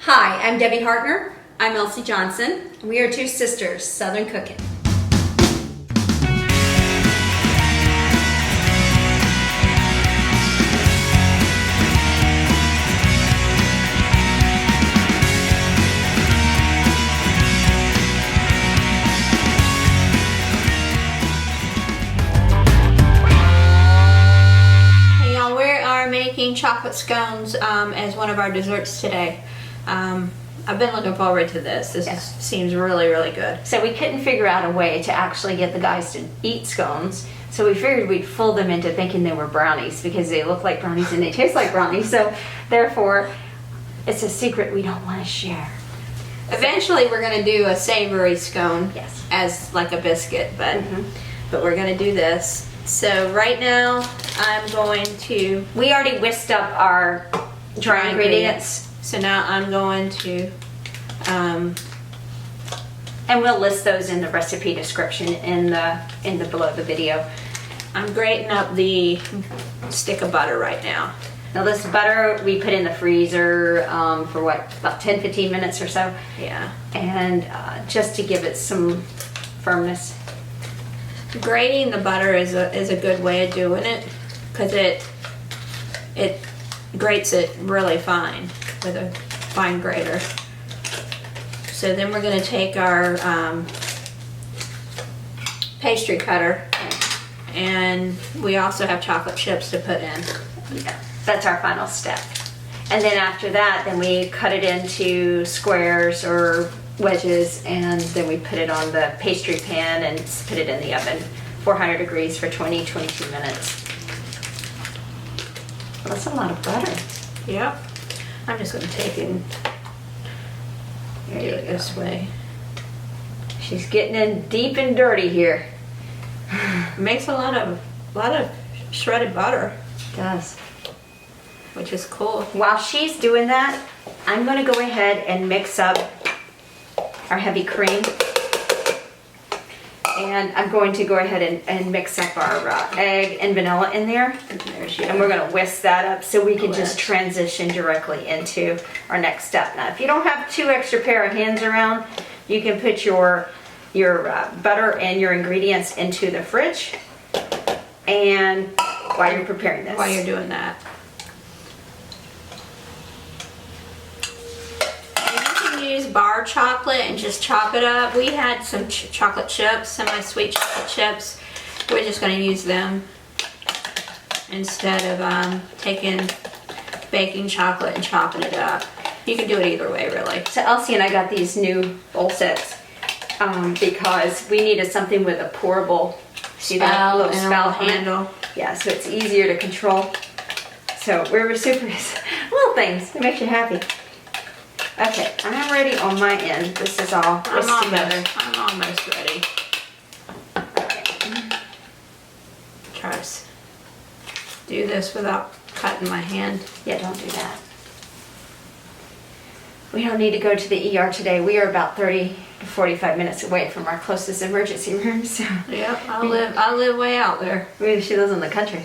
Hi, I'm Debbie Hartner. I'm Elsie Johnson. We are two sisters, Southern Cooking. Hey y'all, we are making chocolate scones as one of our desserts today. I've been looking forward to this. Seems really, really good. So we couldn't figure out a way to actually get the guys to eat scones. So we figured we'd fool them into thinking they were brownies because they look like brownies and they taste like brownies. So therefore, it's a secret we don't want to share. Eventually, we're going to do a savory scone Yes. as like a biscuit, but we're going to do this. So right now, I'm going to We already whisked up our dry ingredients. So now I'm going to, And we'll list those in the recipe description in the below the video. I'm grating up the stick of butter right now. Now this butter we put in the freezer for what, about 10-15 minutes or so. Yeah. And just to give it some firmness. Grating the butter is a good way of doing it because it grates it really fine with a fine grater. So then we're going to take our pastry cutter, and we also have chocolate chips to put in. Yeah, that's our final step. And then after that, then we cut it into squares or wedges, and then we put it on the pastry pan and put it in the oven, 400 degrees for 20-22 minutes. Well, that's a lot of butter. Yep. I'm just going to take it and do it this way. She's getting in deep and dirty here. It makes a lot of shredded butter, It does. which is cool. While she's doing that, I'm going to go ahead and mix up our heavy cream. And I'm going to go ahead and mix up our egg and vanilla in there. And we're going to whisk that up so we can just transition directly into our next step. Now, if you don't have 2 extra pair of hands around, you can put your butter and your ingredients into the fridge. And while you're preparing this. While you're doing that. Use bar chocolate and just chop it up. We had some chocolate chips, semi-sweet chocolate chips. We're just going to use them instead of taking baking chocolate and chopping it up. You can do it either way, really. So Elsie and I got these new bowl sets because we needed something with a pourable, see that little spout handle? Yeah, so it's easier to control. So we're super little things. It makes you happy. Okay, I'm ready on my end. This is all whisked together. I'm almost ready. Try to do this without cutting my hand. Yeah, don't do that. We don't need to go to the ER today. We are about 30 to 45 minutes away from our closest emergency room. So yep, I live way out there. She lives in the country.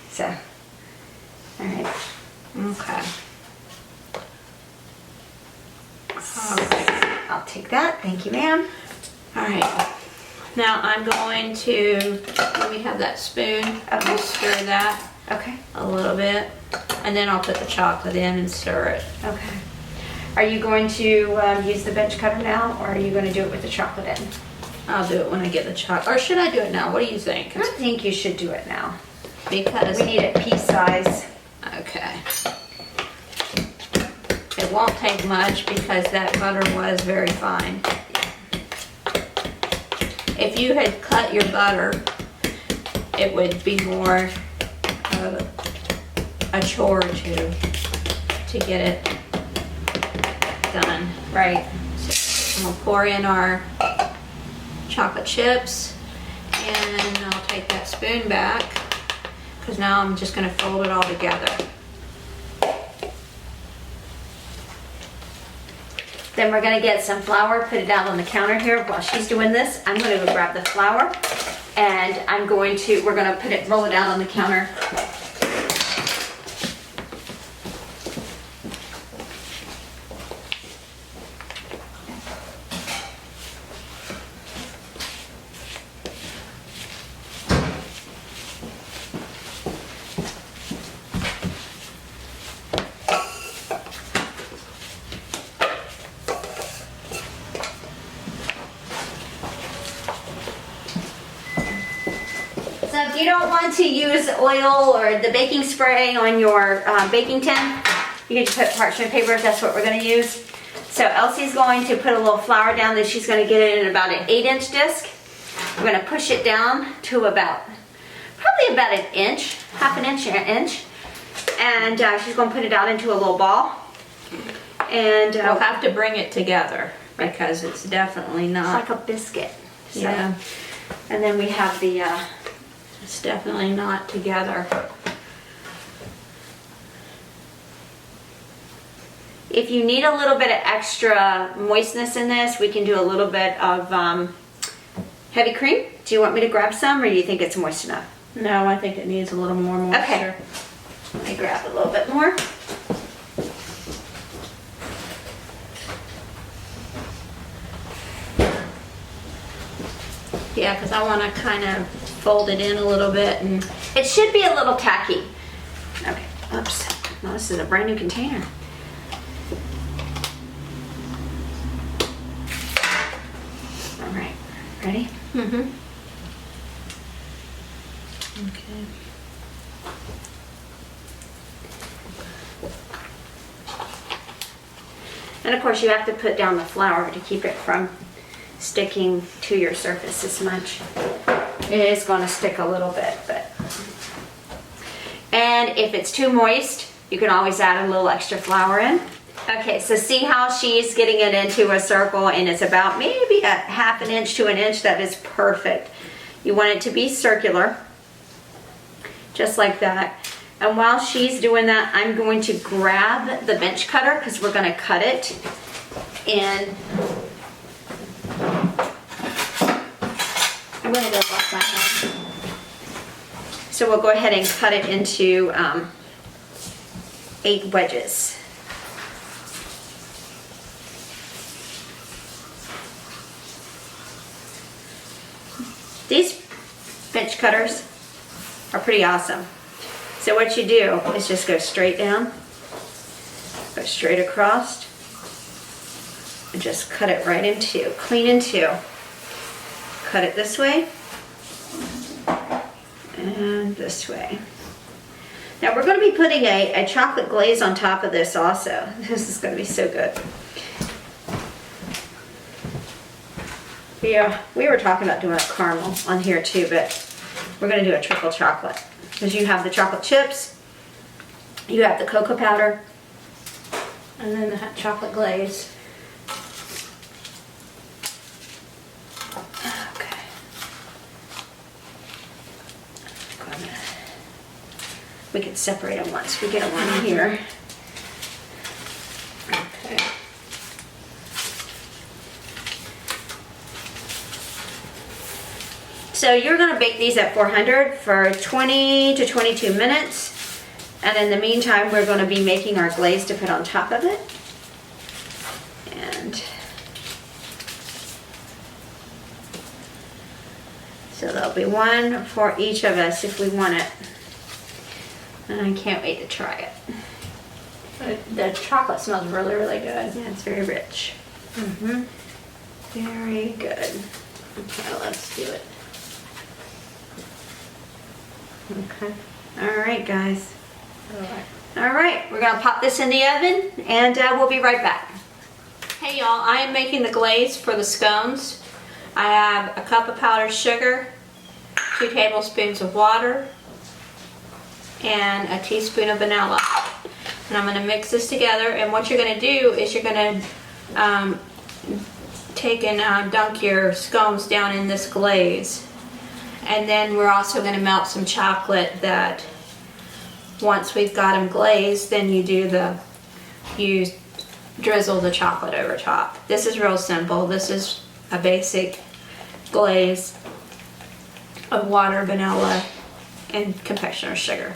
So, all right. Okay. Alright, I'll take that. Thank you, ma'am. Alright. Now I'm going to, let me have that spoon. Okay. Stir that Okay. a little bit. And then I'll put the chocolate in and stir it. Okay. Are you going to use the bench cutter now, or are you going to do it with the chocolate in? I'll do it when I get the chocolate. Or should I do it now? What do you think? I think you should do it now. Because We need it pea-sized. okay. It won't take much because that butter was very fine. If you had cut your butter, it would be more a chore to get it done. Right. So we'll pour in our chocolate chips, and I'll take that spoon back because now I'm just going to fold it all together. Then we're going to get some flour, put it out on the counter here. While she's doing this, I'm going to go grab the flour, and we're going to roll it out on the counter. you don't want to use oil or the baking spray on your baking tin, you can just put parchment paper if that's what we're going to use. So Elsie's going to put a little flour down that she's going to get it in about an 8-inch disc. We're going to push it down to probably about an inch, half an inch, an inch. And she's going to put it out into a little ball. And we'll have to bring it together because it's definitely not. It's like a biscuit. So. Yeah. And then we have the... it's definitely not together. If you need a little bit of extra moistness in this, we can do a little bit of heavy cream. Do you want me to grab some, or do you think it's moist enough? No, I think it needs a little more moisture. Okay. Let me grab a little bit more. Yeah, because I want to kind of fold it in a little bit, and it should be a little tacky. Okay, oops. No, this is a brand new container. All right, ready? mm-hmm. Okay. And of course you have to put down the flour to keep it from sticking to your surface as much. It is going to stick a little bit, but. And if it's too moist, you can always add a little extra flour in. Okay, so see how she's getting it into a circle, and it's about maybe a half an inch to an inch. That is perfect. You want it to be circular, just like that. And while she's doing that, I'm going to grab the bench cutter because we're going to cut it. And I'm going to go off my hand. So we'll go ahead and cut it into 8 wedges. These bench cutters are pretty awesome. So what you do is just go straight down, go straight across, and just cut it right in 2, clean in 2. Cut it this way and this way. Now we're going to be putting a chocolate glaze on top of this also. This is going to be so good. Yeah, we were talking about doing a caramel on here too, but we're going to do a triple chocolate. Because you have the chocolate chips, you have the cocoa powder, And then the hot chocolate glaze. Okay. We can separate them once we get them on here. Okay. So you're going to bake these at 400 for 20 to 22 minutes. And in the meantime, we're going to be making our glaze to put on top of it. And so there'll be one for each of us if we want it. And I can't wait to try it. The chocolate smells really, really good. Yeah, it's very rich. Mm-hmm. Very good. Okay, let's do it. Okay. All right, guys. Alright. All right, we're gonna pop this in the oven, and we'll be right back. Hey y'all, I am making the glaze for the scones. I have a cup of powdered sugar, 2 tablespoons of water, and a teaspoon of vanilla. And I'm going to mix this together, and what you're going to do is you're going to take and dunk your scones down in this glaze. And then we're also going to melt some chocolate that once we've got them glazed, then you drizzle the chocolate over top. This is real simple. This is a basic glaze of water, vanilla, and confectioner's sugar.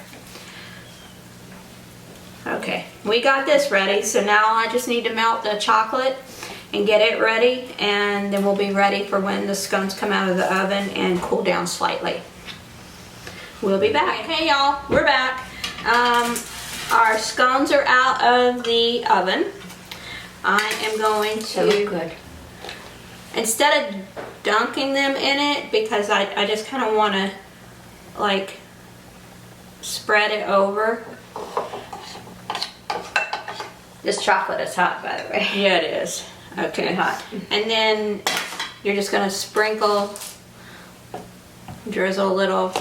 Okay, we got this ready, so now I just need to melt the chocolate and get it ready, and then we'll be ready for when the scones come out of the oven and cool down slightly. We'll be back. Hey y'all, we're back. Our scones are out of the oven. I am going to, They look good. instead of dunking them in it, because I just kind of want to like spread it over. This chocolate is hot, by the way. Yeah, it is. Okay. Too hot. And then you're just gonna sprinkle, drizzle a little.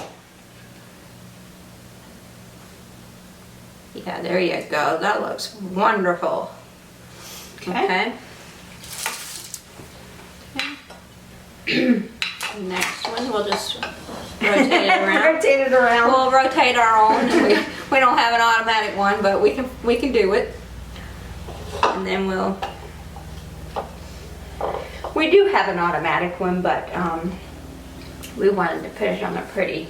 Yeah, there you go. That looks wonderful. Okay. Next one, we'll just rotate it around. Rotate it around. We'll rotate our own. We don't have an automatic one, but we can do it. And then We do have an automatic one, but we wanted to put it on a pretty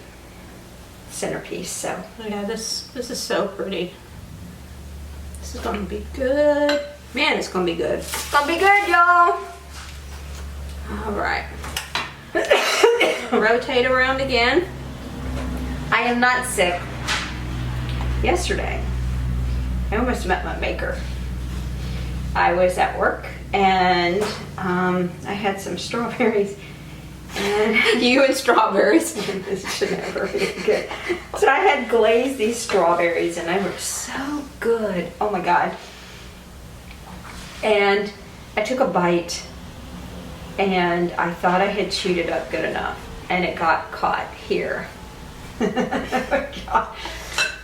centerpiece, so. yeah, this is so pretty. This is gonna be good. Man, it's gonna be good. It's gonna be good, y'all. All right. Rotate around again. I am not sick. Yesterday, I almost met my maker. I was at work and I had some strawberries. And You and strawberries. this should never be good. So I had glazed these strawberries and they were so good. Oh my God. And I took a bite and I thought I had chewed it up good enough and it got caught here. Oh my God.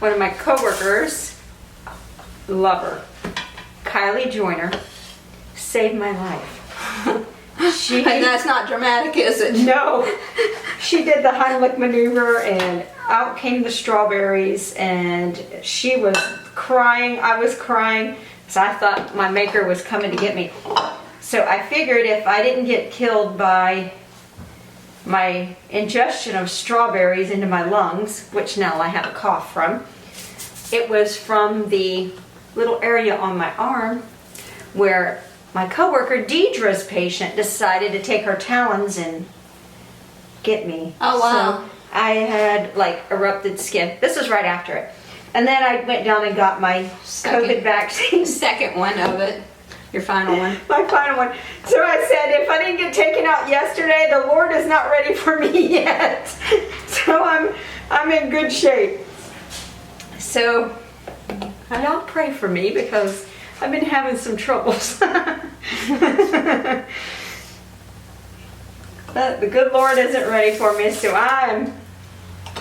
One of my coworkers, love her, Kylie Joyner, saved my life. She And that's not dramatic, is it? No, she did the Heimlich maneuver and out came the strawberries and she was crying, I was crying, so I thought my maker was coming to get me. So I figured if I didn't get killed by my ingestion of strawberries into my lungs, which now I have a cough from, it was from the little area on my arm where my coworker Deidre's patient decided to take her talons and get me. Oh, wow. So I had like erupted skin. This was right after it. And then I went down and got my COVID vaccine. Second one of it. Your final one. My final one. So I said, if I didn't get taken out yesterday, the Lord is not ready for me yet. So I'm in good shape. So y'all pray for me because I've been having some troubles. But the good Lord isn't ready for me, so I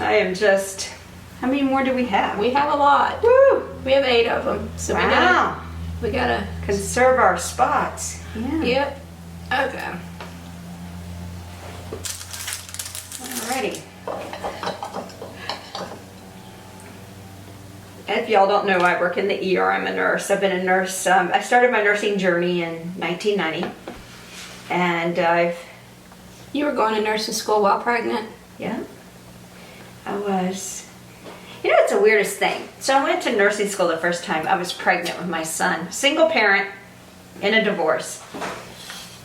am just. How many more do we have? We have a lot. Woo! We have 8 of them. So Wow. we gotta Conserve our spots. Yeah. Yep. Okay. Alrighty. If y'all don't know, I work in the ER. I'm a nurse. I've been a nurse. I started my nursing journey in 1990, and You were going to nursing school while pregnant? yeah, I was. You know, it's the weirdest thing. So I went to nursing school the first time. I was pregnant with my son, single parent, in a divorce.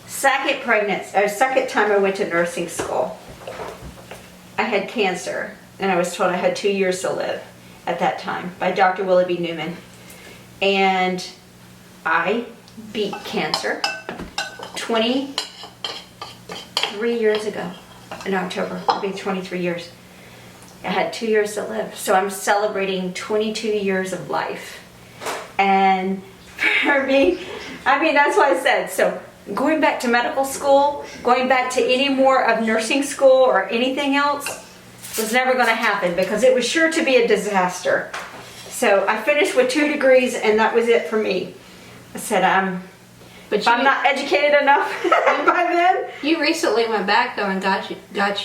Second time I went to nursing school, I had cancer, and I was told I had 2 years to live at that time by Dr. Willoughby Newman. And I beat cancer 23 years ago. In October, it'll be 23 years. I had 2 years to live. So I'm celebrating 22 years of life. And for me, I mean, that's what I said. So going back to medical school, going back to any more of nursing school or anything else was never going to happen because it was sure to be a disaster. So I finished with 2 degrees and that was it for me. I said, if I'm not educated enough by then. You recently went back though and got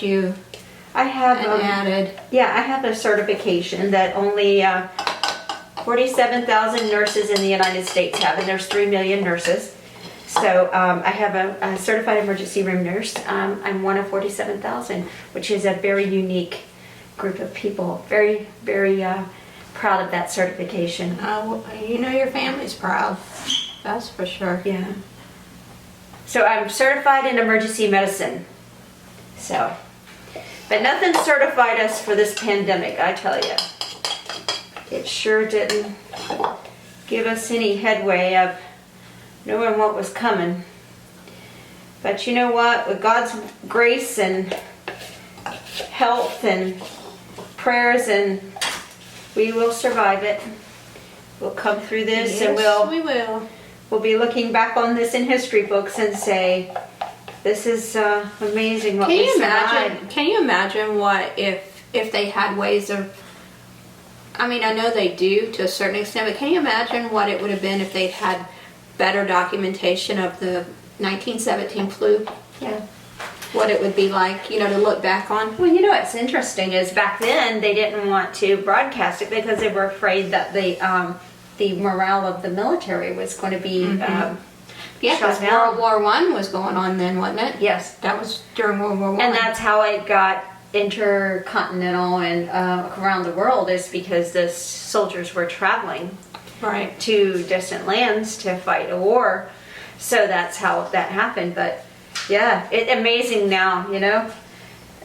you I have added. Yeah, I have a certification that only 47,000 nurses in the United States have, and there's 3 million nurses. So I have a certified emergency room nurse. I'm one of 47,000, which is a very unique group of people. Very, very proud of that certification. You know your family's proud. That's for sure. Yeah. So I'm certified in emergency medicine. So, but nothing certified us for this pandemic, I tell you. It sure didn't give us any headway of knowing what was coming. But you know what? With God's grace and health and prayers, and we will survive it. We'll come through this, and we will. We'll be looking back on this in history books and say, this is amazing what we survived. Can you imagine what if they had ways of, I mean, I know they do to a certain extent, but can you imagine what it would have been if they'd had better documentation of the 1917 flu? Yeah. What it would be like, you know, to look back on. Well, you know what's interesting is back then they didn't want to broadcast it because they were afraid that the morale of the military was going to be Yeah, because World War I was going on then, wasn't it? Yes. That was during World War I. And that's how it got intercontinental and around the world, is because the soldiers were traveling right to distant lands to fight a war. So that's how that happened. But yeah, it's amazing now, you know,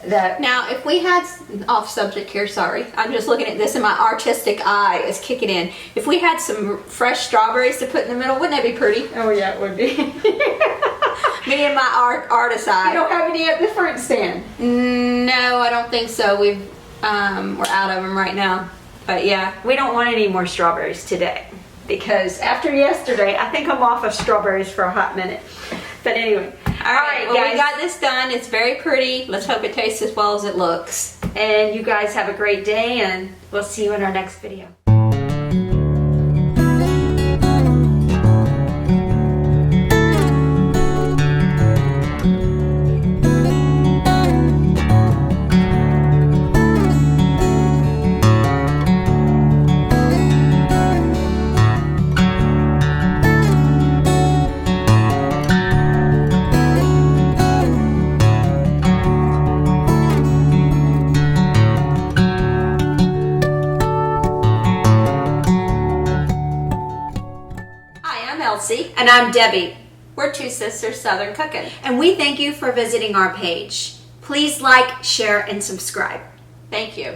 that now if we had, off subject here, sorry, I'm just looking at this and my artistic eye is kicking in. If we had some fresh strawberries to put in the middle, wouldn't that be pretty? oh yeah, it would be. Me and my artist eye. You don't have any at the fruit stand? No, I don't think so. We're out of them right now. But yeah, we don't want any more strawberries today, because after yesterday, I think I'm off of strawberries for a hot minute. But anyway, all right, well, guys, we got this done. It's very pretty. Let's hope it tastes as well as it looks. And you guys have a great day, and we'll see you in our next video. Elsie. And I'm Debbie. We're two sisters Southern cooking. And we thank you for visiting our page. Please like, share, and subscribe. Thank you.